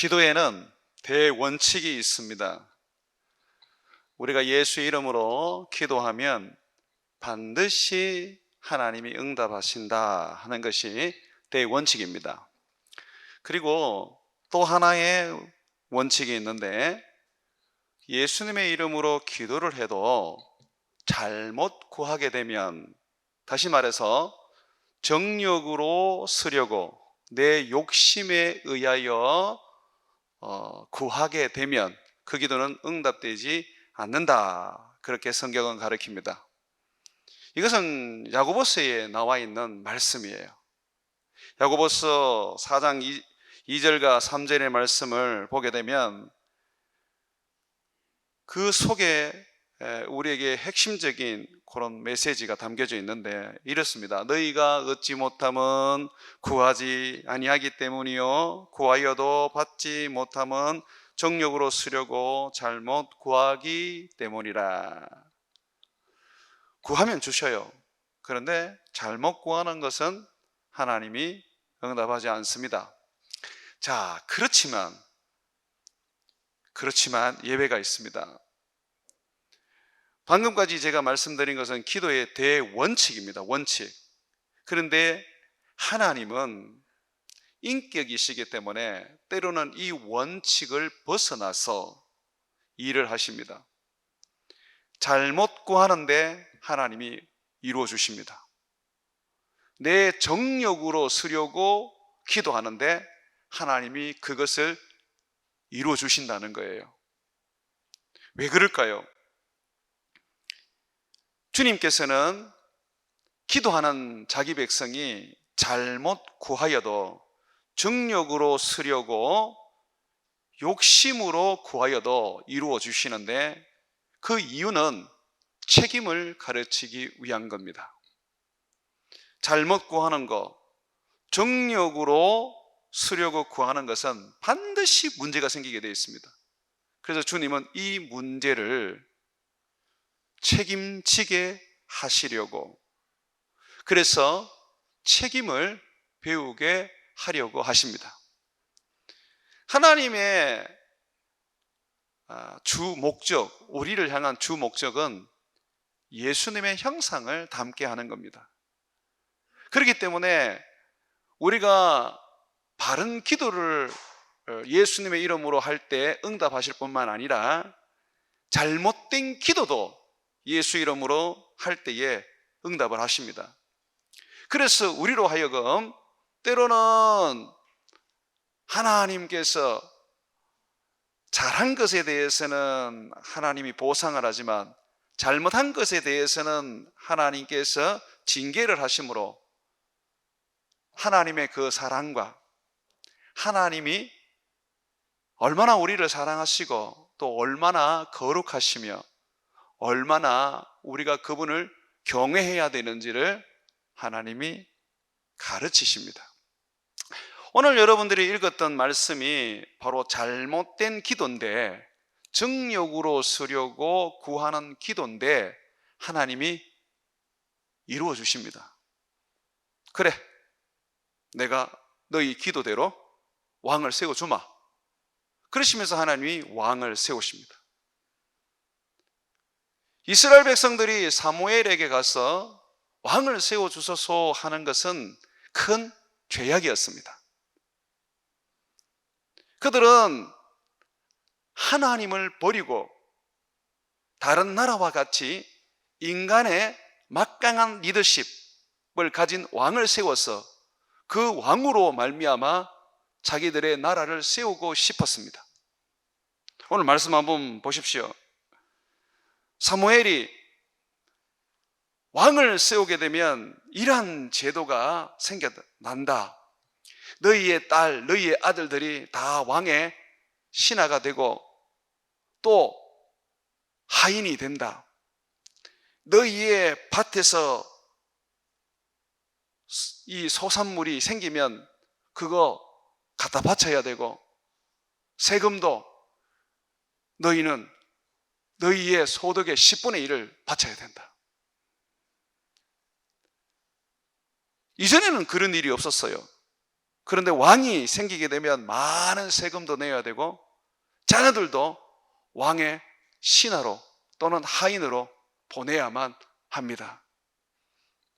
기도에는 대원칙이 있습니다. 우리가 예수의 이름으로 기도하면 반드시 하나님이 응답하신다 하는 것이 대원칙입니다. 그리고 또 하나의 원칙이 있는데, 예수님의 이름으로 기도를 해도 잘못 구하게 되면, 다시 말해서 정욕으로 쓰려고 내 욕심에 의하여 구하게 되면 그 기도는 응답되지 않는다, 그렇게 성경은 가르칩니다. 이것은 야고보서에 나와 있는 말씀이에요. 야고보서 4장 2절과 3절의 말씀을 보게 되면 그 속에 우리에게 핵심적인 그런 메시지가 담겨져 있는데 이렇습니다. 너희가 얻지 못함은 구하지 아니하기 때문이요, 구하여도 받지 못함은 정욕으로 쓰려고 잘못 구하기 때문이라. 구하면 주셔요. 그런데 잘못 구하는 것은 하나님이 응답하지 않습니다. 자, 그렇지만 예외가 있습니다. 방금까지 제가 말씀드린 것은 기도의 대원칙입니다. 원칙. 그런데 하나님은 인격이시기 때문에 때로는 이 원칙을 벗어나서 일을 하십니다. 잘못 구하는데 하나님이 이루어 주십니다. 내 정욕으로 쓰려고 기도하는데 하나님이 그것을 이루어 주신다는 거예요. 왜 그럴까요? 주님께서는 기도하는 자기 백성이 잘못 구하여도, 정욕으로 쓰려고 욕심으로 구하여도 이루어 주시는데, 그 이유는 책임을 가르치기 위한 겁니다. 잘못 구하는 것, 정욕으로 쓰려고 구하는 것은 반드시 문제가 생기게 되어 있습니다. 그래서 주님은 이 문제를 책임지게 하시려고, 그래서 책임을 배우게 하려고 하십니다. 하나님의 주 목적, 우리를 향한 주 목적은 예수님의 형상을 닮게 하는 겁니다. 그렇기 때문에 우리가 바른 기도를 예수님의 이름으로 할 때 응답하실 뿐만 아니라 잘못된 기도도 예수 이름으로 할 때에 응답을 하십니다. 그래서 우리로 하여금 때로는 하나님께서 잘한 것에 대해서는 하나님이 보상을 하지만 잘못한 것에 대해서는 하나님께서 징계를 하심으로 하나님의 그 사랑과 하나님이 얼마나 우리를 사랑하시고 또 얼마나 거룩하시며 얼마나 우리가 그분을 경외해야 되는지를 하나님이 가르치십니다. 오늘 여러분들이 읽었던 말씀이 바로 잘못된 기도인데, 정욕으로 쓰려고 구하는 기도인데 하나님이 이루어 주십니다. 그래, 내가 너희 기도대로 왕을 세워주마. 그러시면서 하나님이 왕을 세우십니다. 이스라엘 백성들이 사무엘에게 가서 왕을 세워주소서 하는 것은 큰 죄악이었습니다. 그들은 하나님을 버리고 다른 나라와 같이 인간의 막강한 리더십을 가진 왕을 세워서 그 왕으로 말미암아 자기들의 나라를 세우고 싶었습니다. 오늘 말씀 한번 보십시오. 사무엘이 왕을 세우게 되면 이러한 제도가 생겨난다. 너희의 딸, 너희의 아들들이 다 왕의 신하가 되고 또 하인이 된다. 너희의 밭에서 이 소산물이 생기면 그거 갖다 바쳐야 되고, 세금도 너희는 너희의 소득의 10분의 1을 바쳐야 된다. 이전에는 그런 일이 없었어요. 그런데 왕이 생기게 되면 많은 세금도 내야 되고 자녀들도 왕의 신하로 또는 하인으로 보내야만 합니다.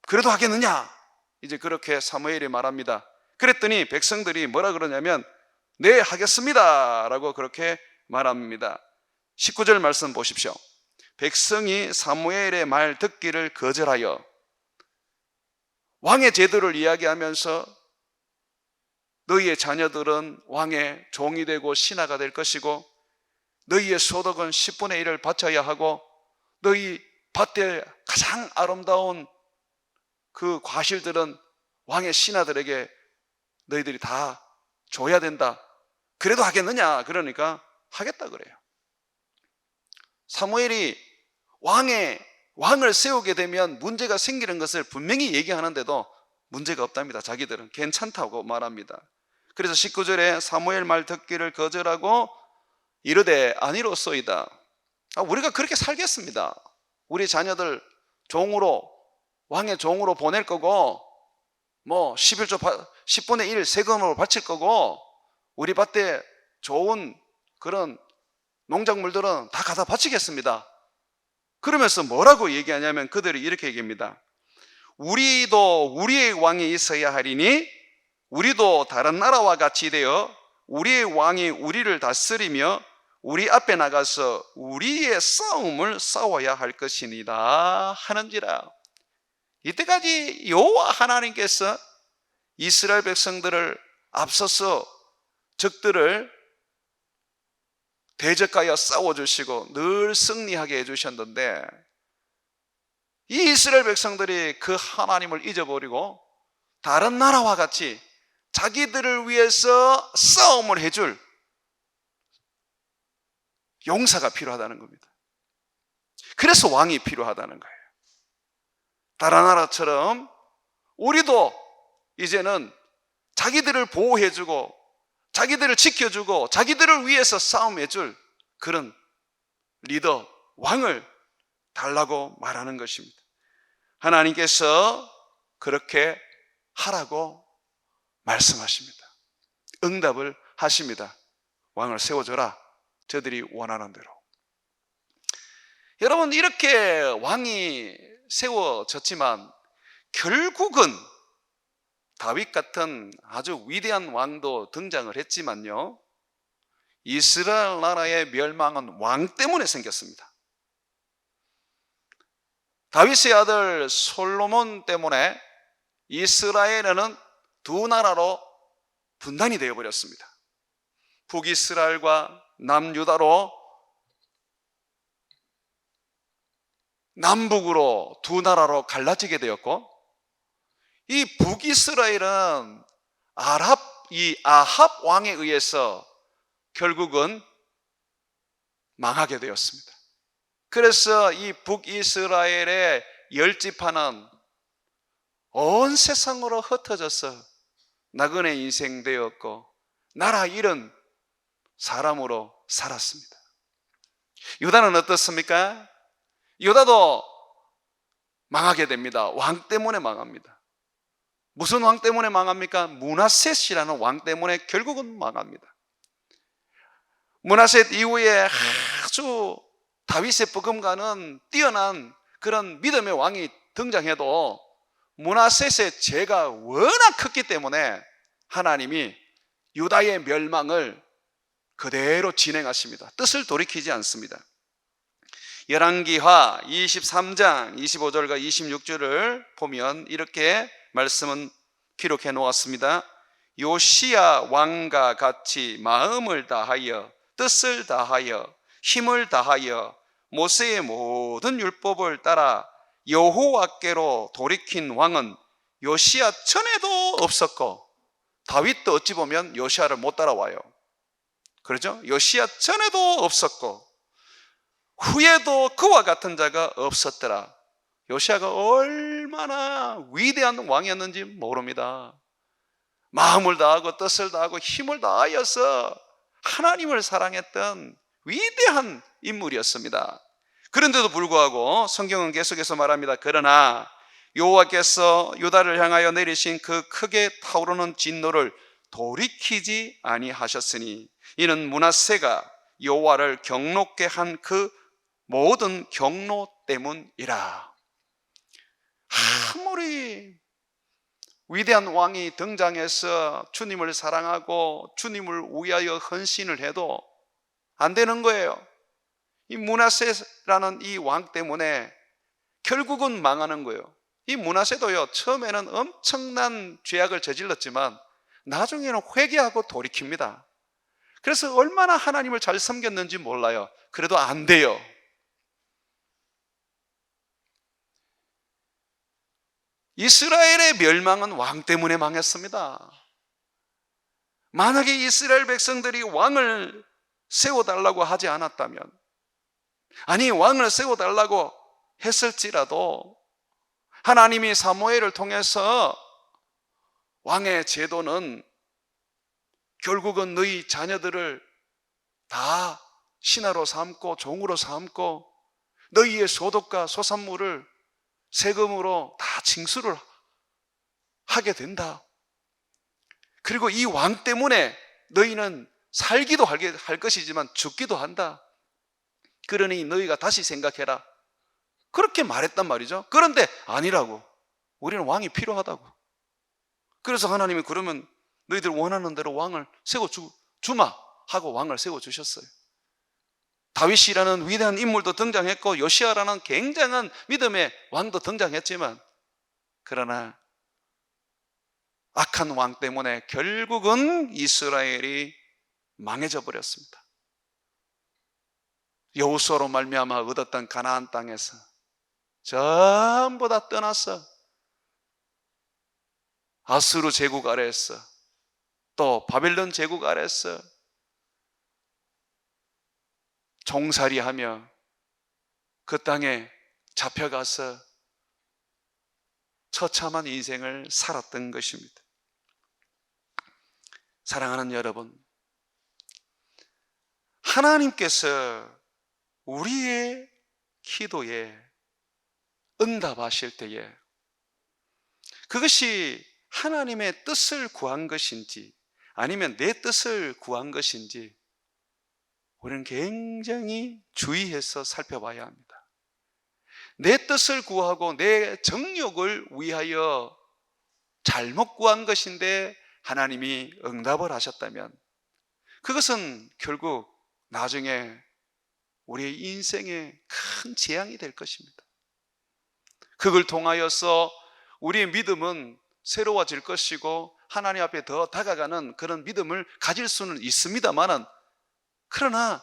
그래도 하겠느냐? 이제 그렇게 사무엘이 말합니다. 그랬더니 백성들이 뭐라 그러냐면 네, 하겠습니다 라고 그렇게 말합니다. 19절 말씀 보십시오. 백성이 사무엘의 말 듣기를 거절하여, 왕의 제도를 이야기하면서 너희의 자녀들은 왕의 종이 되고 신하가 될 것이고 너희의 소득은 10분의 1을 바쳐야 하고 너희 밭에 가장 아름다운 그 과실들은 왕의 신하들에게 너희들이 다 줘야 된다. 그래도 하겠느냐? 그러니까 하겠다 그래요. 사무엘이 왕을 세우게 되면 문제가 생기는 것을 분명히 얘기하는데도 문제가 없답니다. 자기들은 괜찮다고 말합니다. 그래서 19절에 사무엘 말 듣기를 거절하고 이르되 아니로소이다. 우리가 그렇게 살겠습니다. 우리 자녀들 왕의 종으로 보낼 거고 11조 10분의 1 세금으로 바칠 거고 우리 밭에 좋은 그런 농작물들은 다 갖다 바치겠습니다. 그러면서 뭐라고 얘기하냐면 그들이 이렇게 얘기합니다. 우리도 우리의 왕이 있어야 하리니 우리도 다른 나라와 같이 되어 우리의 왕이 우리를 다스리며 우리 앞에 나가서 우리의 싸움을 싸워야 할 것이니라 하는지라. 이때까지 여호와 하나님께서 이스라엘 백성들을 앞서서 적들을 대적하여 싸워주시고 늘 승리하게 해주셨는데 이 이스라엘 백성들이 그 하나님을 잊어버리고 다른 나라와 같이 자기들을 위해서 싸움을 해줄 용사가 필요하다는 겁니다. 그래서 왕이 필요하다는 거예요. 다른 나라처럼 우리도 이제는 자기들을 보호해주고 자기들을 지켜주고 자기들을 위해서 싸움해줄 그런 리더, 왕을 달라고 말하는 것입니다. 하나님께서 그렇게 하라고 말씀하십니다. 응답을 하십니다. 왕을 세워줘라. 저들이 원하는 대로. 여러분, 이렇게 왕이 세워졌지만 결국은 다윗 같은 아주 위대한 왕도 등장을 했지만요, 이스라엘 나라의 멸망은 왕 때문에 생겼습니다. 다윗의 아들 솔로몬 때문에 이스라엘은 두 나라로 분단이 되어버렸습니다. 북이스라엘과 남유다로 남북으로 두 나라로 갈라지게 되었고, 이 북이스라엘은 아합 왕에 의해서 결국은 망하게 되었습니다. 그래서 이 북이스라엘의 10지파는 온 세상으로 흩어져서 나그네 인생 되었고 나라 잃은 사람으로 살았습니다. 유다는 어떻습니까? 유다도 망하게 됩니다. 왕 때문에 망합니다. 무슨 왕 때문에 망합니까? 므낫셋이라는 왕 때문에 결국은 망합니다. 므낫셋 이후에 아주 다윗의 버금가는 뛰어난 그런 믿음의 왕이 등장해도 므낫셋의 죄가 워낙 컸기 때문에 하나님이 유다의 멸망을 그대로 진행하십니다. 뜻을 돌이키지 않습니다. 열왕기하 23장 25절과 26절을 보면 이렇게 말씀은 기록해 놓았습니다. 요시야 왕과 같이 마음을 다하여 뜻을 다하여 힘을 다하여 모세의 모든 율법을 따라 여호와께로 돌이킨 왕은 요시야 전에도 없었고, 다윗도 어찌 보면 요시야를 못 따라와요. 그렇죠? 요시야 전에도 없었고 후에도 그와 같은 자가 없었더라. 요시야가 얼마나 위대한 왕이었는지 모릅니다. 마음을 다하고 뜻을 다하고 힘을 다하여서 하나님을 사랑했던 위대한 인물이었습니다. 그런데도 불구하고 성경은 계속해서 말합니다. 그러나 여호와께서 유다를 향하여 내리신 그 크게 타오르는 진노를 돌이키지 아니하셨으니 이는 므낫세가 여호와를 경노케 한 그 모든 경로 때문이라. 아무리 위대한 왕이 등장해서 주님을 사랑하고 주님을 위하여 헌신을 해도 안 되는 거예요. 이 므낫세라는 이 왕 때문에 결국은 망하는 거예요. 이 므낫세도요, 처음에는 엄청난 죄악을 저질렀지만 나중에는 회개하고 돌이킵니다. 그래서 얼마나 하나님을 잘 섬겼는지 몰라요. 그래도 안 돼요. 이스라엘의 멸망은 왕 때문에 망했습니다. 만약에 이스라엘 백성들이 왕을 세워달라고 하지 않았다면, 아니 왕을 세워달라고 했을지라도 하나님이 사무엘을 통해서 왕의 제도는 결국은 너희 자녀들을 다 신하로 삼고 종으로 삼고 너희의 소득과 소산물을 세금으로 다 징수를 하게 된다. 그리고 이 왕 때문에 너희는 살기도 할 것이지만 죽기도 한다. 그러니 너희가 다시 생각해라. 그렇게 말했단 말이죠. 그런데 아니라고. 우리는 왕이 필요하다고. 그래서 하나님이 그러면 너희들 원하는 대로 왕을 세워주마 하고 왕을 세워주셨어요. 다윗이라는 위대한 인물도 등장했고 요시아라는 굉장한 믿음의 왕도 등장했지만, 그러나 악한 왕 때문에 결국은 이스라엘이 망해져 버렸습니다. 여호수아로 말미암아 얻었던 가나안 땅에서 전부 다 떠났어. 아수르 제국 아래에서, 또 바벨론 제국 아래에서 종살이하며 그 땅에 잡혀가서 처참한 인생을 살았던 것입니다. 사랑하는 여러분, 하나님께서 우리의 기도에 응답하실 때에 그것이 하나님의 뜻을 구한 것인지 아니면 내 뜻을 구한 것인지 우리는 굉장히 주의해서 살펴봐야 합니다. 내 뜻을 구하고 내 정욕을 위하여 잘못 구한 것인데 하나님이 응답을 하셨다면 그것은 결국 나중에 우리의 인생에 큰 재앙이 될 것입니다. 그걸 통하여서 우리의 믿음은 새로워질 것이고 하나님 앞에 더 다가가는 그런 믿음을 가질 수는 있습니다만은, 그러나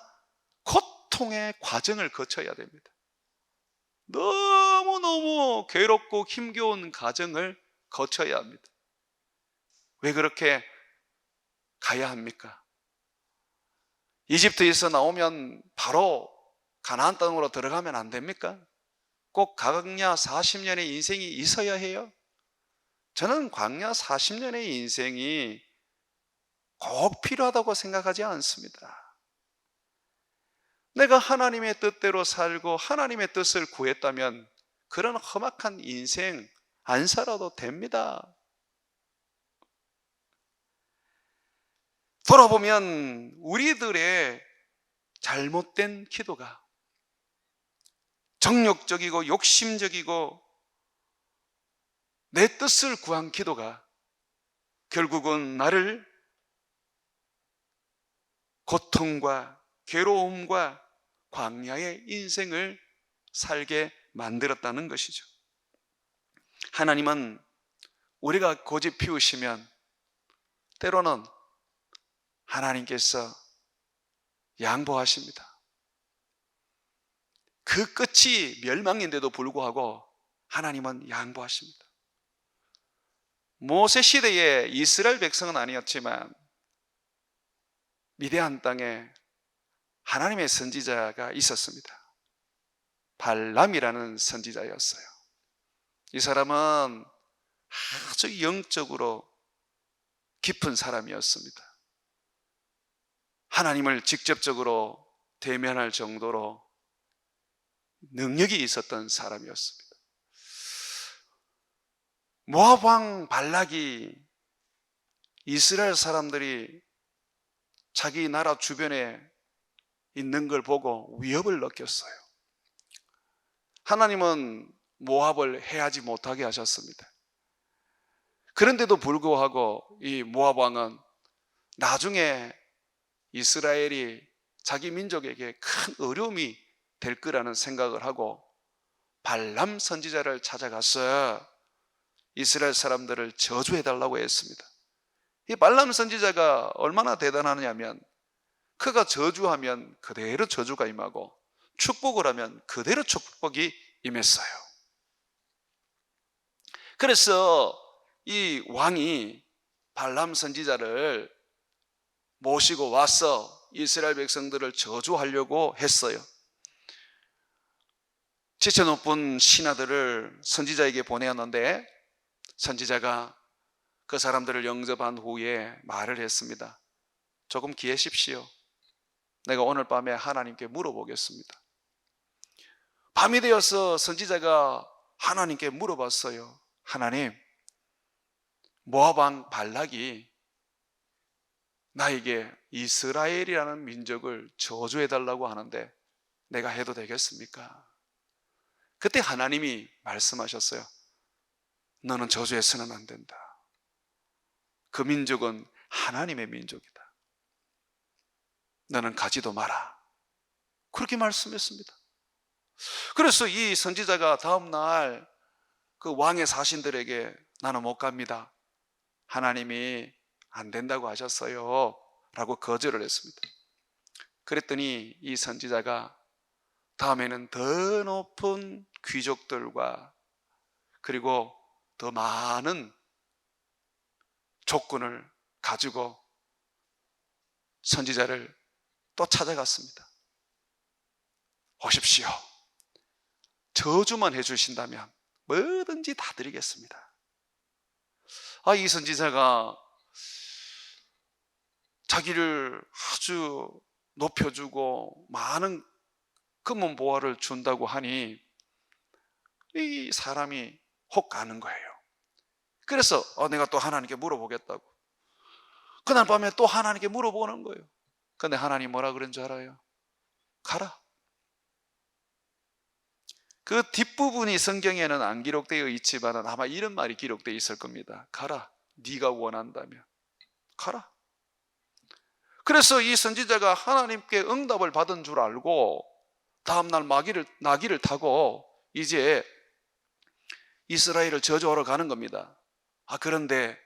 고통의 과정을 거쳐야 됩니다. 너무너무 괴롭고 힘겨운 과정을 거쳐야 합니다. 왜 그렇게 가야 합니까? 이집트에서 나오면 바로 가나안 땅으로 들어가면 안 됩니까? 꼭 광야 40년의 인생이 있어야 해요? 저는 광야 40년의 인생이 꼭 필요하다고 생각하지 않습니다. 내가 하나님의 뜻대로 살고 하나님의 뜻을 구했다면 그런 험악한 인생 안 살아도 됩니다. 돌아보면 우리들의 잘못된 기도가 정욕적이고 욕심적이고 내 뜻을 구한 기도가 결국은 나를 고통과 괴로움과 광야의 인생을 살게 만들었다는 것이죠. 하나님은 우리가 고집 피우시면 때로는 하나님께서 양보하십니다. 그 끝이 멸망인데도 불구하고 하나님은 양보하십니다. 모세 시대에 이스라엘 백성은 아니었지만 미디안 땅에 하나님의 선지자가 있었습니다. 발람이라는 선지자였어요. 이 사람은 아주 영적으로 깊은 사람이었습니다. 하나님을 직접적으로 대면할 정도로 능력이 있었던 사람이었습니다. 모압 왕 발락이 이스라엘 사람들이 자기 나라 주변에 있는 걸 보고 위협을 느꼈어요. 하나님은 모압을 해하지 못하게 하셨습니다. 그런데도 불구하고 이 모압 왕은 나중에 이스라엘이 자기 민족에게 큰 어려움이 될 거라는 생각을 하고 발람 선지자를 찾아가서 이스라엘 사람들을 저주해달라고 했습니다. 이 발람 선지자가 얼마나 대단하냐면 그가 저주하면 그대로 저주가 임하고 축복을 하면 그대로 축복이 임했어요. 그래서 이 왕이 발람 선지자를 모시고 와서 이스라엘 백성들을 저주하려고 했어요. 지체 높은 신하들을 선지자에게 보내었는데 선지자가 그 사람들을 영접한 후에 말을 했습니다. 조금 기다리십시오. 내가 오늘 밤에 하나님께 물어보겠습니다. 밤이 되어서 선지자가 하나님께 물어봤어요. 하나님, 모압 왕 발락이 나에게 이스라엘이라는 민족을 저주해달라고 하는데 내가 해도 되겠습니까? 그때 하나님이 말씀하셨어요. 너는 저주해서는 안 된다. 그 민족은 하나님의 민족이다. 너는 가지도 마라. 그렇게 말씀했습니다. 그래서 이 선지자가 다음날 그 왕의 사신들에게 나는 못 갑니다. 하나님이 안 된다고 하셨어요. 라고 거절을 했습니다. 그랬더니 이 선지자가 다음에는 더 높은 귀족들과 그리고 더 많은 조건을 가지고 선지자를 또 찾아갔습니다. 오십시오. 저주만 해주신다면 뭐든지 다 드리겠습니다. 이 선지자가 자기를 아주 높여주고 많은 금은 보화를 준다고 하니 이 사람이 혹 가는 거예요. 그래서 내가 또 하나님께 물어보겠다고. 그날 밤에 또 하나님께 물어보는 거예요. 근데 하나님 뭐라 그런 줄 알아요? 가라. 그 뒷부분이 성경에는 안 기록되어 있지만 아마 이런 말이 기록되어 있을 겁니다. 가라. 네가 원한다면 가라. 그래서 이 선지자가 하나님께 응답을 받은 줄 알고 다음날 나귀를 타고 이제 이스라엘을 저주하러 가는 겁니다. 그런데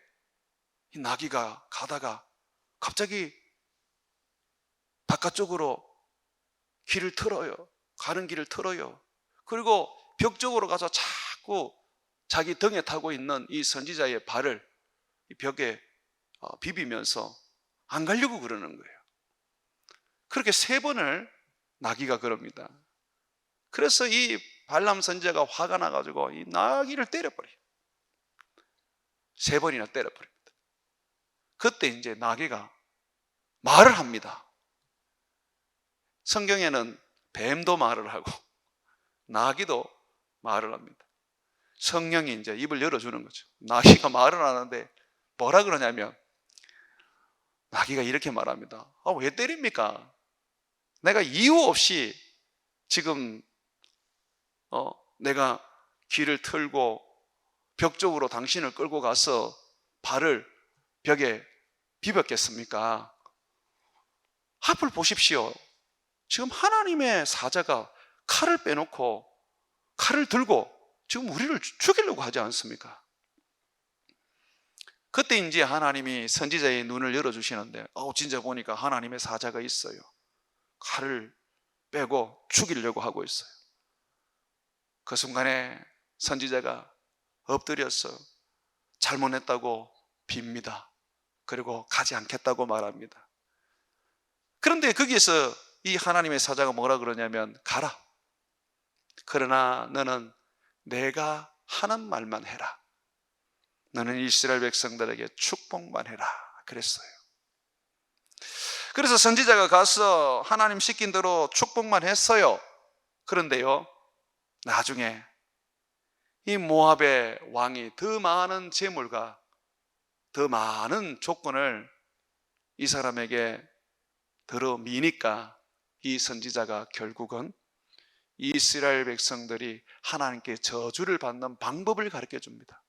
이 나귀가 가다가 갑자기 바깥쪽으로 길을 틀어요. 가는 길을 틀어요. 그리고 벽 쪽으로 가서 자꾸 자기 등에 타고 있는 이 선지자의 발을 이 벽에 비비면서 안 가려고 그러는 거예요. 그렇게 3번을 나귀가 그럽니다. 그래서 이 발람 선지자가 화가 나가지고 이 나귀를 때려버려요. 3번이나 때려버립니다. 그때 이제 나귀가 말을 합니다. 성경에는 뱀도 말을 하고 나귀도 말을 합니다. 성령이 이제 입을 열어주는 거죠. 나귀가 말을 하는데 뭐라 그러냐면 나귀가 이렇게 말합니다. 왜 때립니까? 내가 이유 없이 지금 내가 귀를 틀고 벽 쪽으로 당신을 끌고 가서 발을 벽에 비볐겠습니까? 앞을 보십시오. 지금 하나님의 사자가 칼을 빼놓고 칼을 들고 지금 우리를 죽이려고 하지 않습니까? 그때 이제 하나님이 선지자의 눈을 열어주시는데 진짜 보니까 하나님의 사자가 있어요. 칼을 빼고 죽이려고 하고 있어요. 그 순간에 선지자가 엎드려서 잘못했다고 빕니다. 그리고 가지 않겠다고 말합니다. 그런데 거기에서 이 하나님의 사자가 뭐라 그러냐면 가라. 그러나 너는 내가 하는 말만 해라. 너는 이스라엘 백성들에게 축복만 해라. 그랬어요. 그래서 선지자가 가서 하나님 시킨 대로 축복만 했어요. 그런데요, 나중에 이 모압의 왕이 더 많은 재물과 더 많은 조건을 이 사람에게 들어미니까 이 선지자가 결국은 이스라엘 백성들이 하나님께 저주를 받는 방법을 가르쳐 줍니다.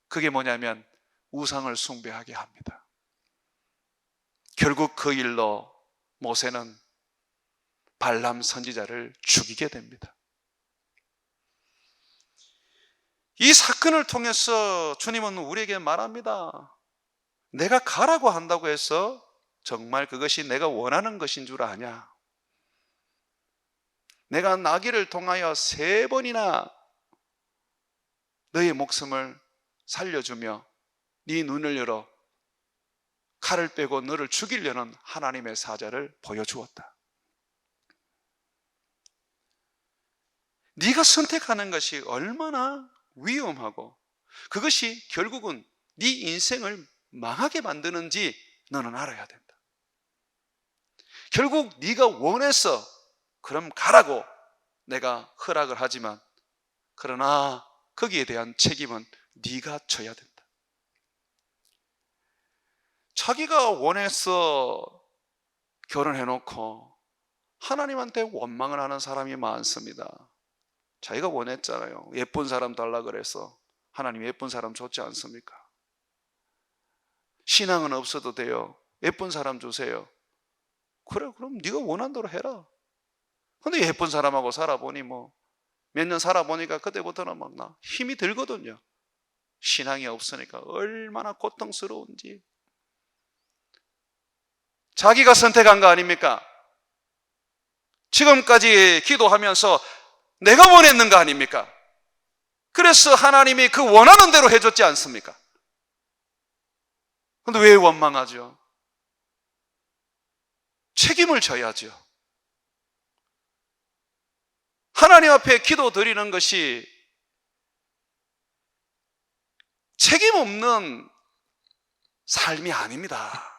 그게 뭐냐면 우상을 숭배하게 합니다. 결국 그 일로 모세는 발람 선지자를 죽이게 됩니다. 이 사건을 통해서 주님은 우리에게 말합니다. 내가 가라고 한다고 해서 정말 그것이 내가 원하는 것인 줄 아냐? 내가 나귀를 통하여 3번이나 너의 목숨을 살려주며 네 눈을 열어 칼을 빼고 너를 죽이려는 하나님의 사자를 보여주었다. 네가 선택하는 것이 얼마나 위험하고 그것이 결국은 네 인생을 망하게 만드는지 너는 알아야 된다. 결국 네가 원해서 그럼 가라고 내가 허락을 하지만 그러나 거기에 대한 책임은 네가 져야 된다. 자기가 원해서 결혼해놓고 하나님한테 원망을 하는 사람이 많습니다. 자기가 원했잖아요. 예쁜 사람 달라 그래서 하나님 예쁜 사람 좋지 않습니까? 신앙은 없어도 돼요. 예쁜 사람 주세요. 그래, 그럼 네가 원한 대로 해라. 근데 예쁜 사람하고 살아보니 몇 년 살아보니까 그때부터는 막 힘이 들거든요. 신앙이 없으니까 얼마나 고통스러운지. 자기가 선택한 거 아닙니까? 지금까지 기도하면서 내가 원했는 거 아닙니까? 그래서 하나님이 그 원하는 대로 해줬지 않습니까? 근데 왜 원망하죠? 책임을 져야죠. 하나님 앞에 기도 드리는 것이 책임 없는 삶이 아닙니다.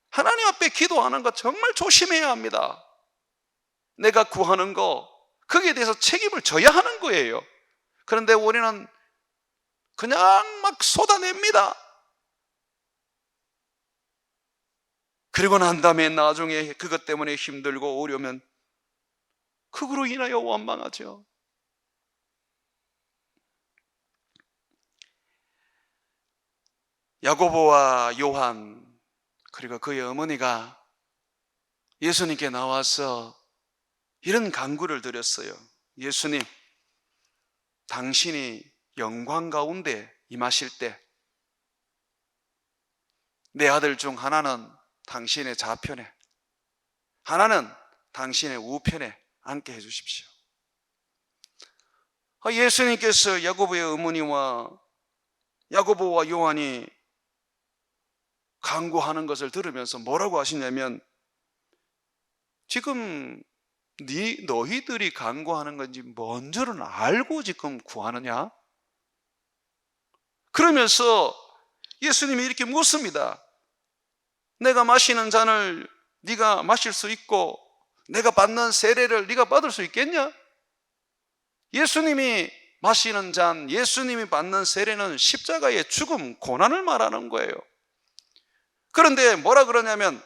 하나님 앞에 기도하는 거 정말 조심해야 합니다. 내가 구하는 거 거기에 대해서 책임을 져야 하는 거예요. 그런데 우리는 그냥 막 쏟아냅니다. 그리고 난 다음에 나중에 그것 때문에 힘들고 어려우면 그거로 인하여 원망하죠. 야고보와 요한 그리고 그의 어머니가 예수님께 나와서 이런 간구를 드렸어요. 예수님, 당신이 영광 가운데 임하실 때 내 아들 중 하나는 당신의 좌편에, 하나는 당신의 우편에 앉게 해주십시오. 예수님께서 야고보의 어머니와 야고보와 요한이 간구하는 것을 들으면서 뭐라고 하시냐면 지금 너희들이 간구하는 건지 뭔 줄은 알고 지금 구하느냐? 그러면서 예수님이 이렇게 묻습니다. 내가 마시는 잔을 네가 마실 수 있고 내가 받는 세례를 네가 받을 수 있겠냐? 예수님이 마시는 잔, 예수님이 받는 세례는 십자가의 죽음, 고난을 말하는 거예요. 그런데 뭐라 그러냐면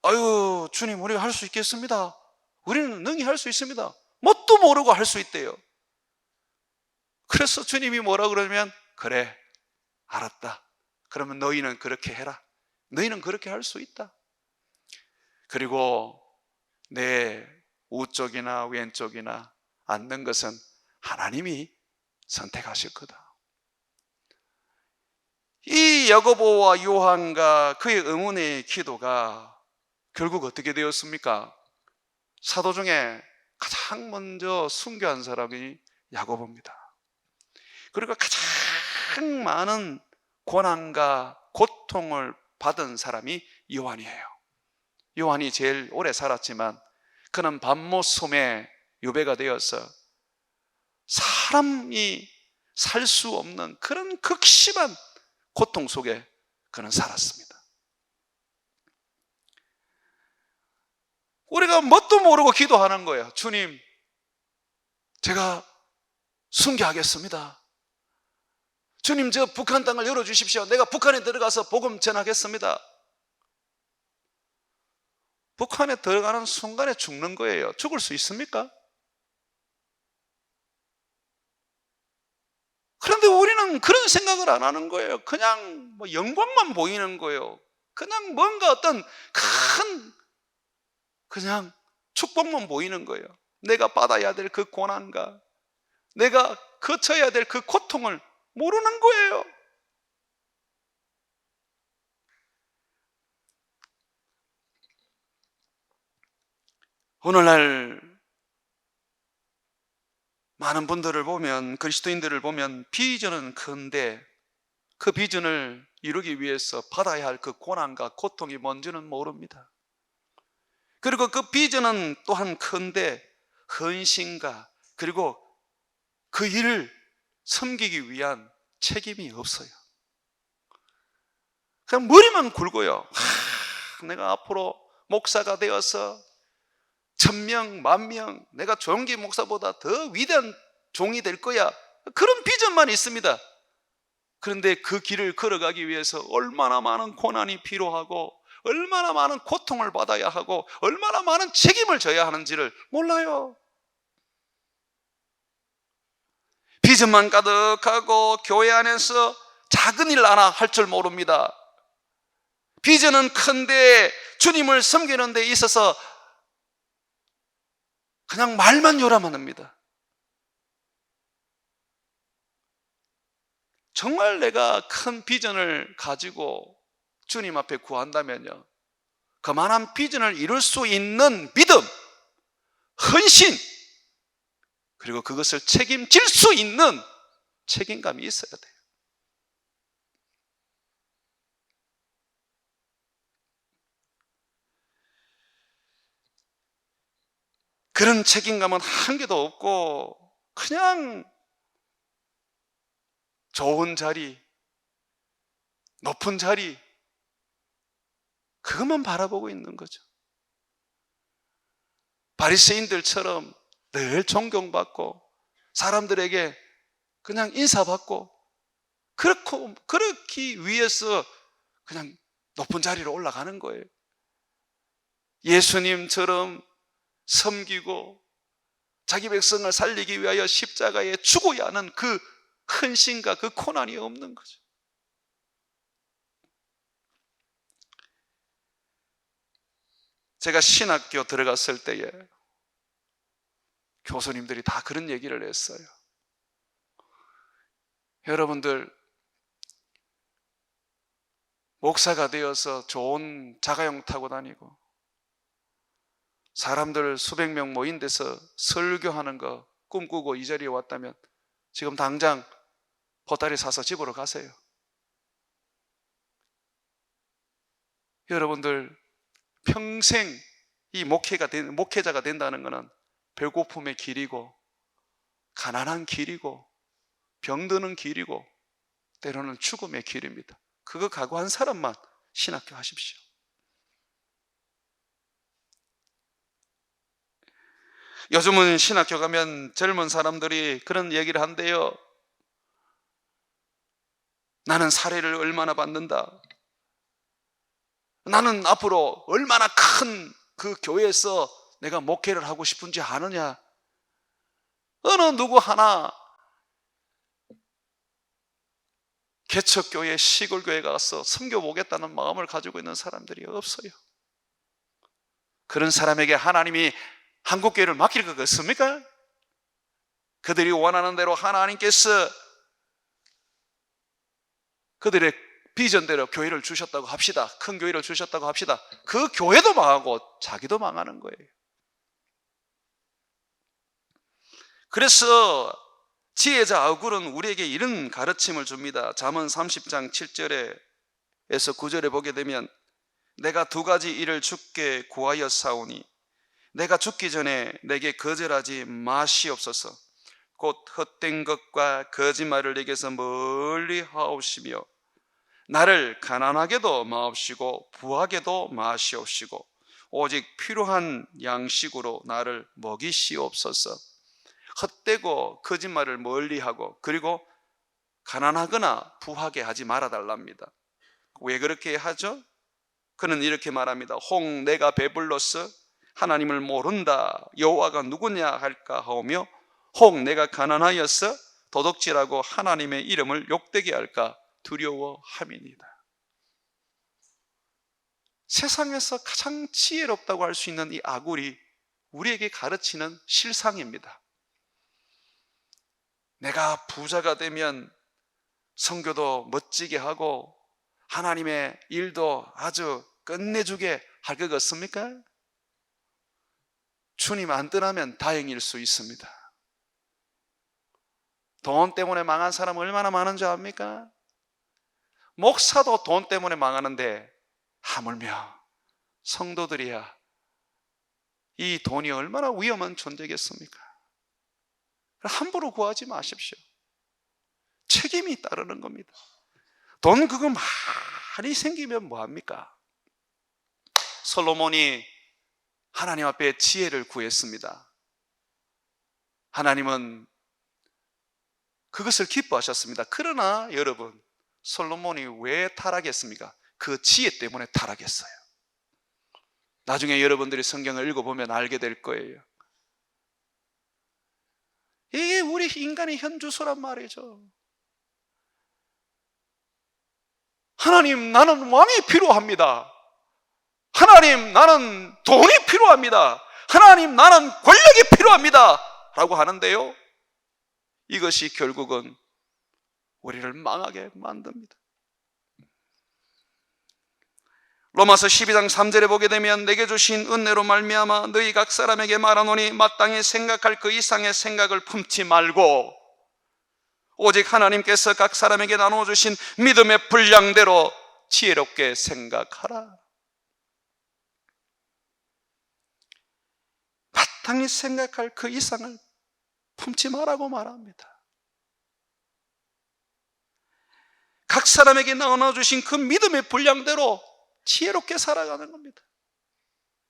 아유 주님 우리가 할 수 있겠습니다. 우리는 능히 할 수 있습니다. 뭣도 모르고 할 수 있대요. 그래서 주님이 뭐라 그러냐면 그래 알았다. 그러면 너희는 그렇게 해라. 너희는 그렇게 할 수 있다. 그리고 내 우쪽이나 왼쪽이나 앉는 것은 하나님이 선택하실 거다. 이 야고보와 요한과 그의 어머니의 기도가 결국 어떻게 되었습니까? 사도 중에 가장 먼저 순교한 사람이 야고보입니다. 그리고 가장 많은 고난과 고통을 받은 사람이 요한이에요. 요한이 제일 오래 살았지만 그는 밤못 섬에 유배가 되어서 사람이 살 수 없는 그런 극심한 고통 속에 그는 살았습니다. 우리가 뭣도 모르고 기도하는 거예요. 주님, 제가 순교하겠습니다. 주님, 저 북한 땅을 열어주십시오. 내가 북한에 들어가서 복음 전하겠습니다. 북한에 들어가는 순간에 죽는 거예요. 죽을 수 있습니까? 그런데 우리는 그런 생각을 안 하는 거예요. 그냥 뭐 영광만 보이는 거예요. 그냥 뭔가 어떤 큰 그냥 축복만 보이는 거예요. 내가 받아야 될 그 고난과 내가 거쳐야 될 그 고통을 모르는 거예요. 오늘날 많은 분들을 보면, 그리스도인들을 보면 비전은 큰데 그 비전을 이루기 위해서 받아야 할 그 고난과 고통이 뭔지는 모릅니다. 그리고 그 비전은 또한 큰데 헌신과 그리고 그 일을 섬기기 위한 책임이 없어요. 그냥 머리만 굴고요. 내가 앞으로 목사가 되어서 1000명, 10,000명, 내가 조용기 목사보다 더 위대한 종이 될 거야. 그런 비전만 있습니다. 그런데 그 길을 걸어가기 위해서 얼마나 많은 고난이 필요하고 얼마나 많은 고통을 받아야 하고 얼마나 많은 책임을 져야 하는지를 몰라요. 비전만 가득하고 교회 안에서 작은 일 하나 할 줄 모릅니다. 비전은 큰데 주님을 섬기는 데 있어서 그냥 말만 요람만 합니다. 정말 내가 큰 비전을 가지고 주님 앞에 구한다면요, 그만한 비전을 이룰 수 있는 믿음, 헌신, 그리고 그것을 책임질 수 있는 책임감이 있어야 돼요. 그런 책임감은 한 개도 없고 그냥 좋은 자리, 높은 자리, 그것만 바라보고 있는 거죠. 바리새인들처럼 늘 존경받고 사람들에게 그냥 인사받고 그렇기 위해서 그냥 높은 자리로 올라가는 거예요. 예수님처럼 섬기고 자기 백성을 살리기 위하여 십자가에 죽어야 하는 그 헌신과 그 고난이 없는 거죠. 제가 신학교 들어갔을 때에 교수님들이 다 그런 얘기를 했어요. 여러분들 목사가 되어서 좋은 자가용 타고 다니고 사람들 수백 명 모인 데서 설교하는 거 꿈꾸고 이 자리에 왔다면 지금 당장 보따리 사서 집으로 가세요. 여러분들 평생 이 목회자가 된다는 것은 배고픔의 길이고 가난한 길이고 병드는 길이고 때로는 죽음의 길입니다. 그거 각오한 사람만 신학교 하십시오. 요즘은 신학교 가면 젊은 사람들이 그런 얘기를 한대요. 나는 사례를 얼마나 받는다. 나는 앞으로 얼마나 큰 그 교회에서 내가 목회를 하고 싶은지 아느냐. 어느 누구 하나 개척교회, 시골교회 가서 섬겨보겠다는 마음을 가지고 있는 사람들이 없어요. 그런 사람에게 하나님이 한국교회를 맡길 것 같습니까? 그들이 원하는 대로 하나님께서 그들의 비전대로 교회를 주셨다고 합시다. 큰 교회를 주셨다고 합시다. 그 교회도 망하고 자기도 망하는 거예요. 그래서 지혜자 아굴은 우리에게 이런 가르침을 줍니다. 잠언 30장 7절에서 9절에 보게 되면 내가 두 가지 일을 주께 구하였사오니 내가 죽기 전에 내게 거절하지 마시옵소서. 곧 헛된 것과 거짓말을 내게서 멀리 하옵시며 나를 가난하게도 마옵시고 부하게도 마시옵시고 오직 필요한 양식으로 나를 먹이시옵소서. 헛되고 거짓말을 멀리하고 그리고 가난하거나 부하게 하지 말아달랍니다. 왜 그렇게 하죠? 그는 이렇게 말합니다. 혹 내가 배불러서 하나님을 모른다 여호와가 누구냐 할까 하오며 혹 내가 가난하여서 도둑질하고 하나님의 이름을 욕되게 할까 두려워함이니이다. 세상에서 가장 지혜롭다고 할 수 있는 이 아굴이 우리에게 가르치는 실상입니다. 내가 부자가 되면 선교도 멋지게 하고 하나님의 일도 아주 끝내주게 할 것 같습니까? 주님 안 떠나면 다행일 수 있습니다. 돈 때문에 망한 사람 얼마나 많은 줄 압니까? 목사도 돈 때문에 망하는데 하물며 성도들이야 이 돈이 얼마나 위험한 존재겠습니까? 함부로 구하지 마십시오. 책임이 따르는 겁니다. 돈 그거 많이 생기면 뭐합니까? 솔로몬이 하나님 앞에 지혜를 구했습니다. 하나님은 그것을 기뻐하셨습니다. 그러나 여러분, 솔로몬이 왜 타락했습니까? 그 지혜 때문에 타락했어요. 나중에 여러분들이 성경을 읽어보면 알게 될 거예요. 이게 우리 인간의 현주소란 말이죠. 하나님, 나는 왕이 필요합니다. 하나님, 나는 돈이 필요합니다. 하나님, 나는 권력이 필요합니다. 라고 하는데요, 이것이 결국은 우리를 망하게 만듭니다. 로마서 12장 3절에 보게 되면 내게 주신 은혜로 말미암아 너희 각 사람에게 말하노니 마땅히 생각할 그 이상의 생각을 품지 말고 오직 하나님께서 각 사람에게 나눠주신 믿음의 분량대로 지혜롭게 생각하라. 마땅히 생각할 그 이상을 품지 말라고 말합니다. 각 사람에게 나눠주신 그 믿음의 분량대로 지혜롭게 살아가는 겁니다.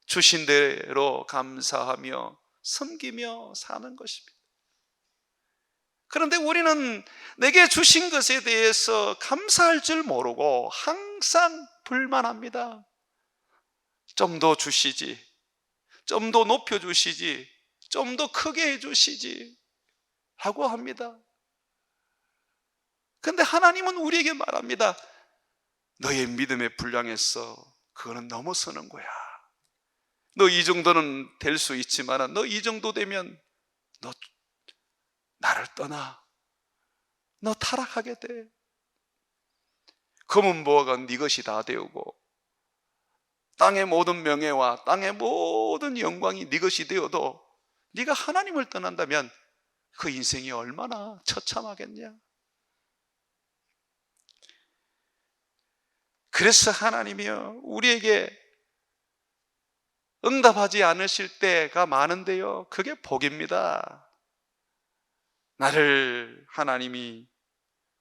주신 대로 감사하며 섬기며 사는 것입니다. 그런데 우리는 내게 주신 것에 대해서 감사할 줄 모르고 항상 불만합니다. 좀 더 주시지, 좀 더 높여주시지, 좀 더 크게 해주시지 라고 합니다. 그런데 하나님은 우리에게 말합니다. 너의 믿음의 분량에서 그거는 넘어서는 거야. 너 이 정도는 될 수 있지만 너 이 정도 되면 너 나를 떠나. 너 타락하게 돼. 검은 보화가 네 것이 다 되오고 땅의 모든 명예와 땅의 모든 영광이 네 것이 되어도 네가 하나님을 떠난다면 그 인생이 얼마나 처참하겠냐. 그래서 하나님이요 우리에게 응답하지 않으실 때가 많은데요, 그게 복입니다. 나를 하나님이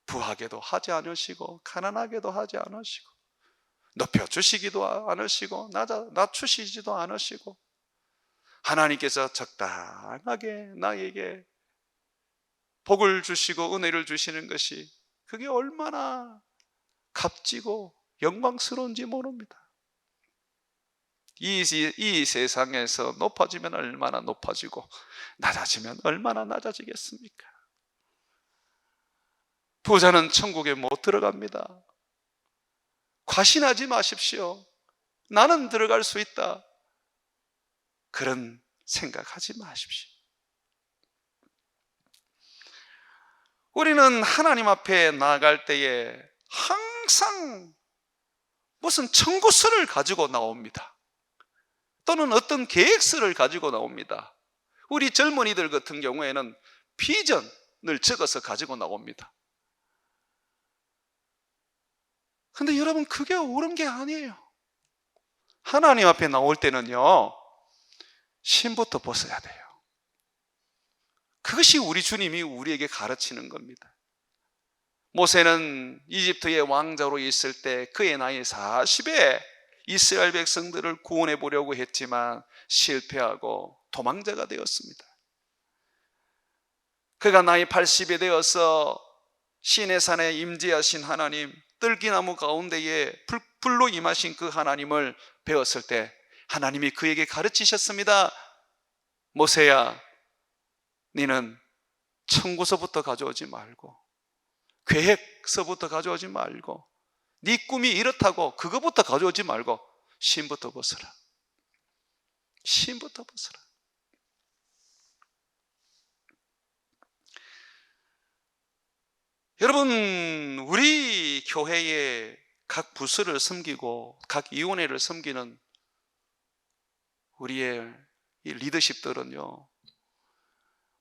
부하게도 하지 않으시고 가난하게도 하지 않으시고 높여주시기도 않으시고 낮추시지도 않으시고 하나님께서 적당하게 나에게 복을 주시고 은혜를 주시는 것이 그게 얼마나 값지고 영광스러운지 모릅니다. 이 세상에서 높아지면 얼마나 높아지고 낮아지면 얼마나 낮아지겠습니까? 부자는 천국에 못 들어갑니다. 과신하지 마십시오. 나는 들어갈 수 있다. 그런 생각하지 마십시오. 우리는 하나님 앞에 나아갈 때에 항상 무슨 청구서를 가지고 나옵니다. 또는 어떤 계획서를 가지고 나옵니다. 우리 젊은이들 같은 경우에는 비전을 적어서 가지고 나옵니다. 근데 여러분, 그게 옳은 게 아니에요. 하나님 앞에 나올 때는요, 신부터 벗어야 돼요. 그것이 우리 주님이 우리에게 가르치는 겁니다. 모세는 이집트의 왕자로 있을 때 그의 나이 40에 이스라엘 백성들을 구원해 보려고 했지만 실패하고 도망자가 되었습니다. 그가 나이 80에 되어서 시내산에 임재하신 하나님, 뜰기나무 가운데에 불로 임하신 그 하나님을 배웠을 때 하나님이 그에게 가르치셨습니다. 모세야, 너는 청구서부터 가져오지 말고, 계획서부터 가져오지 말고, 네 꿈이 이렇다고 그거부터 가져오지 말고 신부터 벗어라. 신부터 벗어라. 여러분, 우리 교회의 각 부서를 섬기고 각 위원회를 섬기는 우리의 이 리더십들은요,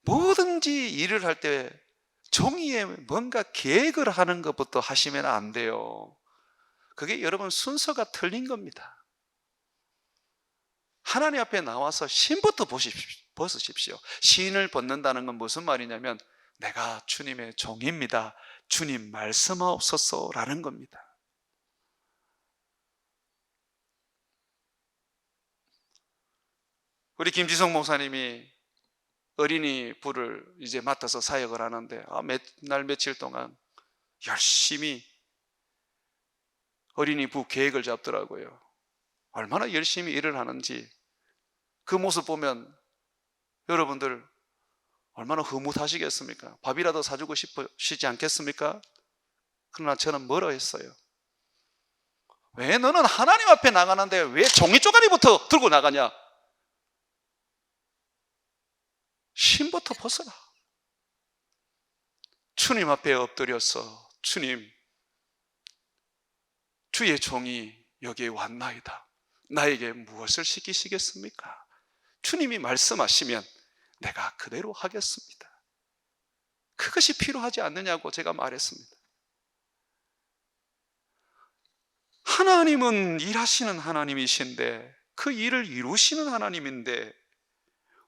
뭐든지 일을 할 때 종이에 뭔가 계획을 하는 것부터 하시면 안 돼요. 그게 여러분 순서가 틀린 겁니다. 하나님 앞에 나와서 신부터 벗으십시오. 신을 벗는다는 건 무슨 말이냐면 내가 주님의 종입니다. 주님 말씀하옵소서라는 겁니다. 우리 김지성 목사님이 어린이 부를 이제 맡아서 사역을 하는데 날 며칠 동안 열심히 어린이 부 계획을 잡더라고요. 얼마나 열심히 일을 하는지 그 모습 보면 여러분들 얼마나 흐뭇하시겠습니까? 밥이라도 사주고 싶으시지 않겠습니까? 그러나 저는 뭐라 했어요? 왜 너는 하나님 앞에 나가는데 왜 종이 쪼가리부터 들고 나가냐? 신부터 벗어라. 주님 앞에 엎드려서 주님, 주의 종이 여기에 왔나이다. 나에게 무엇을 시키시겠습니까? 주님이 말씀하시면 내가 그대로 하겠습니다. 그것이 필요하지 않느냐고 제가 말했습니다. 하나님은 일하시는 하나님이신데 그 일을 이루시는 하나님인데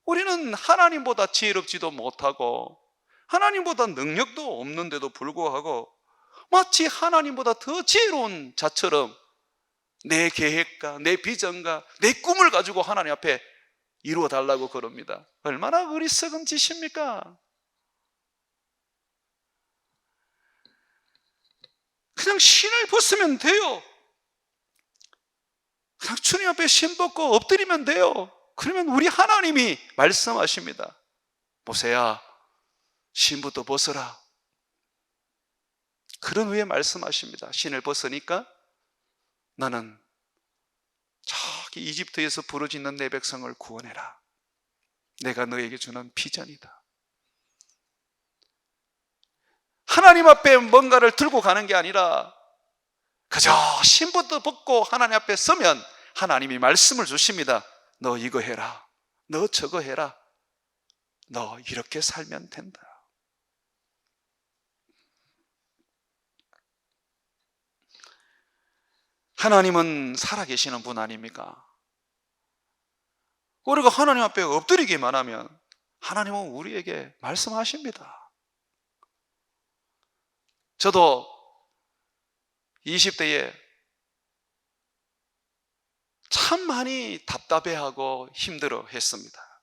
우리는 하나님보다 지혜롭지도 못하고 하나님보다 능력도 없는데도 불구하고 마치 하나님보다 더 지혜로운 자처럼 내 계획과 내 비전과 내 꿈을 가지고 하나님 앞에 이루어 달라고 그럽니다. 얼마나 어리석은 짓입니까? 그냥 신을 벗으면 돼요. 그냥 주님 앞에 신 벗고 엎드리면 돼요. 그러면 우리 하나님이 말씀하십니다. 모세야, 신부터 벗어라. 그런 후에 말씀하십니다. 신을 벗으니까 너는 저기 이집트에서 부르짖는 내 백성을 구원해라. 내가 너에게 주는 비전이다. 하나님 앞에 뭔가를 들고 가는 게 아니라 그저 신부터 벗고 하나님 앞에 서면 하나님이 말씀을 주십니다. 너 이거 해라. 너 저거 해라. 너 이렇게 살면 된다. 하나님은 살아계시는 분 아닙니까? 우리가 하나님 앞에 엎드리기만 하면 하나님은 우리에게 말씀하십니다. 저도 20대에 참 많이 답답해하고 힘들어 했습니다.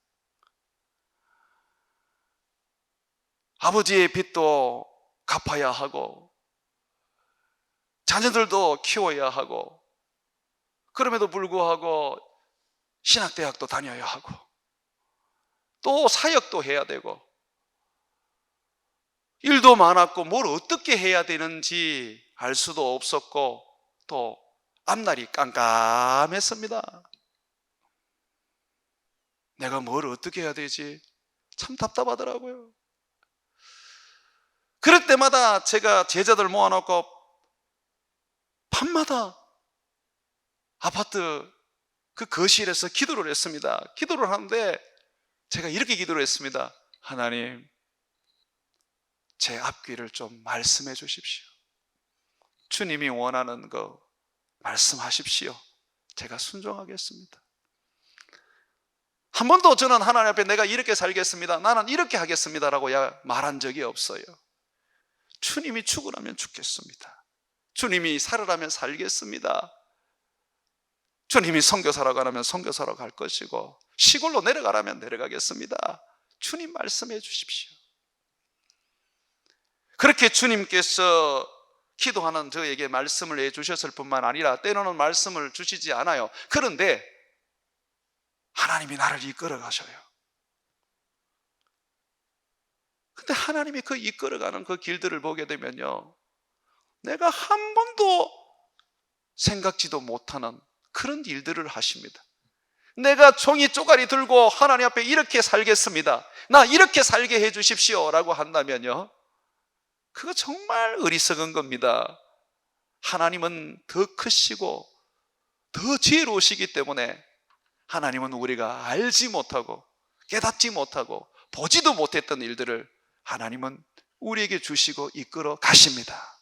아버지의 빚도 갚아야 하고 자녀들도 키워야 하고 그럼에도 불구하고 신학대학도 다녀야 하고 또 사역도 해야 되고 일도 많았고 뭘 어떻게 해야 되는지 알 수도 없었고 또 앞날이 깜깜했습니다. 내가 뭘 어떻게 해야 되지? 참 답답하더라고요. 그럴 때마다 제가 제자들 모아놓고 밤마다 아파트 그 거실에서 기도를 했습니다. 기도를 하는데 제가 이렇게 기도를 했습니다. 하나님, 제 앞귀를 좀 말씀해 주십시오. 주님이 원하는 거 말씀하십시오. 제가 순종하겠습니다. 한 번도 저는 하나님 앞에 내가 이렇게 살겠습니다, 나는 이렇게 하겠습니다라고 말한 적이 없어요. 주님이 죽으라면 죽겠습니다. 주님이 살으라면 살겠습니다. 주님이 선교사로 가라면 선교사로 갈 것이고 시골로 내려가라면 내려가겠습니다. 주님 말씀해 주십시오. 그렇게 주님께서 기도하는 저에게 말씀을 해주셨을 뿐만 아니라 때로는 말씀을 주시지 않아요. 그런데 하나님이 나를 이끌어 가셔요. 근데 하나님이 그 이끌어가는 그 길들을 보게 되면요, 내가 한 번도 생각지도 못하는 그런 일들을 하십니다. 내가 종이 쪼가리 들고 하나님 앞에 이렇게 살겠습니다, 나 이렇게 살게 해 주십시오 라고 한다면요, 그거 정말 어리석은 겁니다. 하나님은 더 크시고 더 지혜로우시기 때문에 하나님은 우리가 알지 못하고 깨닫지 못하고 보지도 못했던 일들을 하나님은 우리에게 주시고 이끌어 가십니다.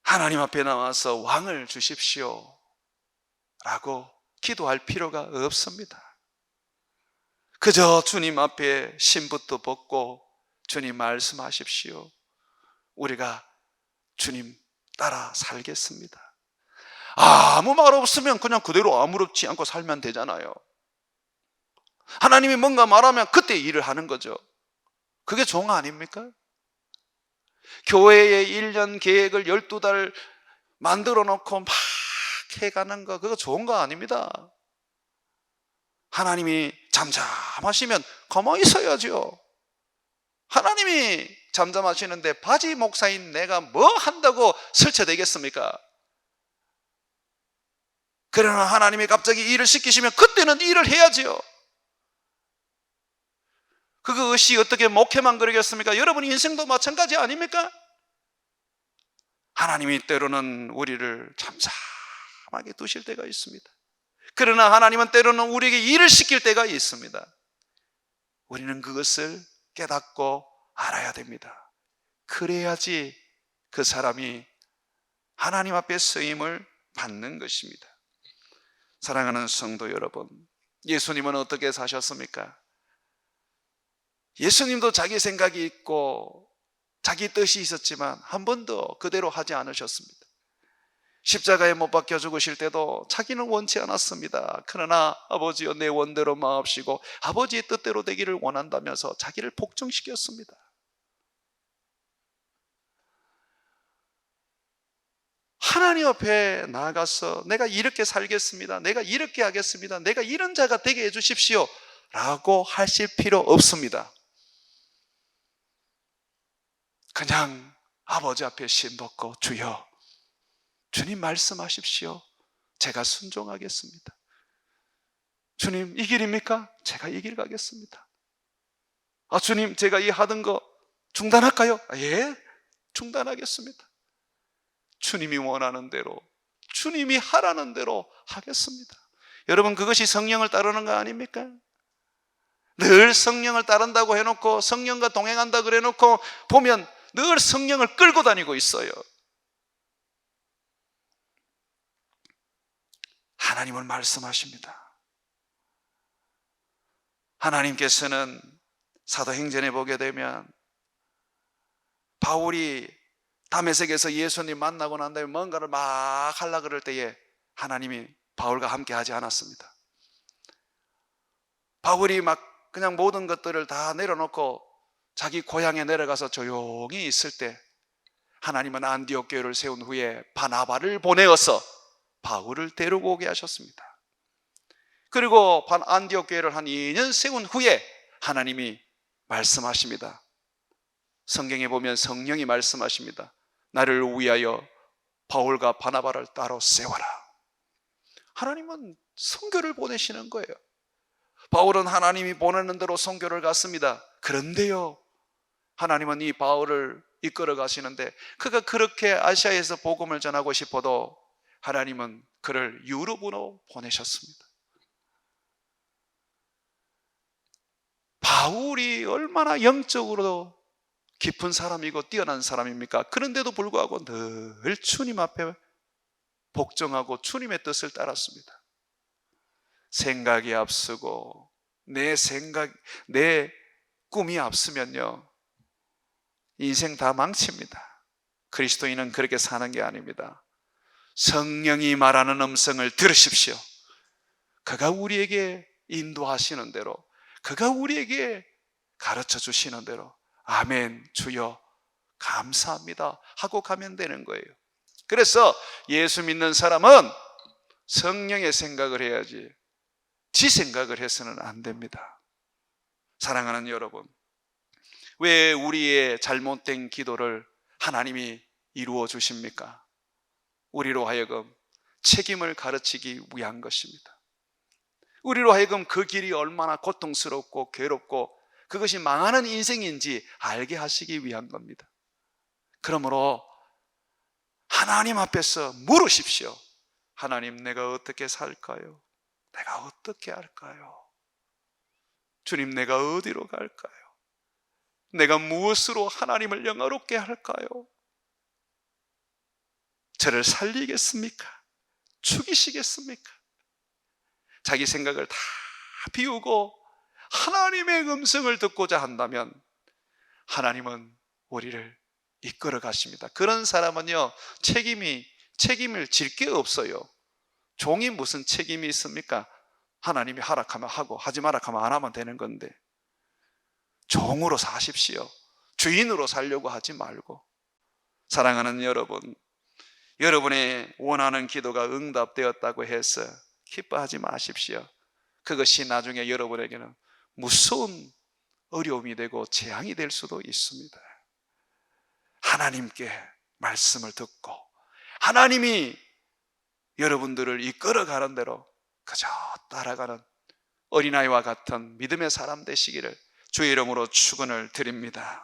하나님 앞에 나와서 왕을 주십시오 라고 기도할 필요가 없습니다. 그저 주님 앞에 신부도 벗고 주님 말씀하십시오, 우리가 주님 따라 살겠습니다. 아무 말 없으면 그냥 그대로 아무렇지 않고 살면 되잖아요. 하나님이 뭔가 말하면 그때 일을 하는 거죠. 그게 종 아닙니까? 교회의 1년 계획을 12달 만들어 놓고 막 해가는 거, 그거 좋은 거 아닙니다. 하나님이 잠잠하시면 가만히 있어야죠. 하나님이 잠잠하시는데 바지 목사인 내가 뭐 한다고 설쳐되겠습니까? 그러나 하나님이 갑자기 일을 시키시면 그때는 일을 해야지요. 그것이 어떻게 목회만 그러겠습니까? 여러분 인생도 마찬가지 아닙니까? 하나님이 때로는 우리를 잠잠하게 두실 때가 있습니다. 그러나 하나님은 때로는 우리에게 일을 시킬 때가 있습니다. 우리는 그것을 깨닫고 알아야 됩니다. 그래야지 그 사람이 하나님 앞에 쓰임을 받는 것입니다. 사랑하는 성도 여러분, 예수님은 어떻게 사셨습니까? 예수님도 자기 생각이 있고 자기 뜻이 있었지만 한 번도 그대로 하지 않으셨습니다. 십자가에 못 박혀 죽으실 때도 자기는 원치 않았습니다. 그러나 아버지여 내 원대로 마옵시고 아버지의 뜻대로 되기를 원한다면서 자기를 복종시켰습니다. 하나님 앞에 나아가서 내가 이렇게 살겠습니다, 내가 이렇게 하겠습니다, 내가 이런 자가 되게 해주십시오 라고 하실 필요 없습니다. 그냥 아버지 앞에 신벗고 주여 주님 말씀하십시오, 제가 순종하겠습니다. 주님 이 길입니까? 제가 이 길 가겠습니다. 주님 제가 이 하던 거 중단할까요? 예, 중단하겠습니다. 주님이 원하는 대로, 주님이 하라는 대로 하겠습니다. 여러분 그것이 성령을 따르는 거 아닙니까? 늘 성령을 따른다고 해놓고 성령과 동행한다 그래 놓고 보면 늘 성령을 끌고 다니고 있어요. 하나님은 말씀하십니다. 하나님께서는 사도행전에 보게 되면 바울이 다메섹에서 예수님 만나고 난 다음에 뭔가를 막 하려고 그럴 때에 하나님이 바울과 함께 하지 않았습니다. 바울이 막 그냥 모든 것들을 다 내려놓고 자기 고향에 내려가서 조용히 있을 때 하나님은 안디옥 교회를 세운 후에 바나바를 보내어서 바울을 데리고 오게 하셨습니다. 그리고 안디옥 교회를 한 2년 세운 후에 하나님이 말씀하십니다. 성경에 보면 성령이 말씀하십니다. 나를 위하여 바울과 바나바를 따로 세워라. 하나님은 선교를 보내시는 거예요. 바울은 하나님이 보내는 대로 선교를 갔습니다. 그런데요, 하나님은 이 바울을 이끌어 가시는데 그가 그렇게 아시아에서 복음을 전하고 싶어도 하나님은 그를 유럽으로 보내셨습니다. 바울이 얼마나 영적으로 깊은 사람이고 뛰어난 사람입니까? 그런데도 불구하고 늘 주님 앞에 복종하고 주님의 뜻을 따랐습니다. 생각이 앞서고 내 꿈이 앞서면요, 인생 다 망칩니다. 그리스도인은 그렇게 사는 게 아닙니다. 성령이 말하는 음성을 들으십시오. 그가 우리에게 인도하시는 대로, 그가 우리에게 가르쳐 주시는 대로 아멘 주여 감사합니다 하고 가면 되는 거예요. 그래서 예수 믿는 사람은 성령의 생각을 해야지 지 생각을 해서는 안 됩니다. 사랑하는 여러분, 왜 우리의 잘못된 기도를 하나님이 이루어 주십니까? 우리로 하여금 책임을 가르치기 위한 것입니다. 우리로 하여금 그 길이 얼마나 고통스럽고 괴롭고 그것이 망하는 인생인지 알게 하시기 위한 겁니다. 그러므로 하나님 앞에서 물으십시오. 하나님, 내가 어떻게 살까요? 내가 어떻게 할까요? 주님, 내가 어디로 갈까요? 내가 무엇으로 하나님을 영화롭게 할까요? 저를 살리겠습니까? 죽이시겠습니까? 자기 생각을 다 비우고 하나님의 음성을 듣고자 한다면 하나님은 우리를 이끌어 가십니다. 그런 사람은요, 책임을 질 게 없어요. 종이 무슨 책임이 있습니까? 하나님이 하락하면 하고 하지 마라 하면 안 하면 되는 건데, 종으로 사십시오. 주인으로 살려고 하지 말고. 사랑하는 여러분, 여러분의 원하는 기도가 응답되었다고 해서 기뻐하지 마십시오. 그것이 나중에 여러분에게는 무서운 어려움이 되고 재앙이 될 수도 있습니다. 하나님께 말씀을 듣고 하나님이 여러분들을 이끌어가는 대로 그저 따라가는 어린아이와 같은 믿음의 사람 되시기를 주의 이름으로 축원을 드립니다.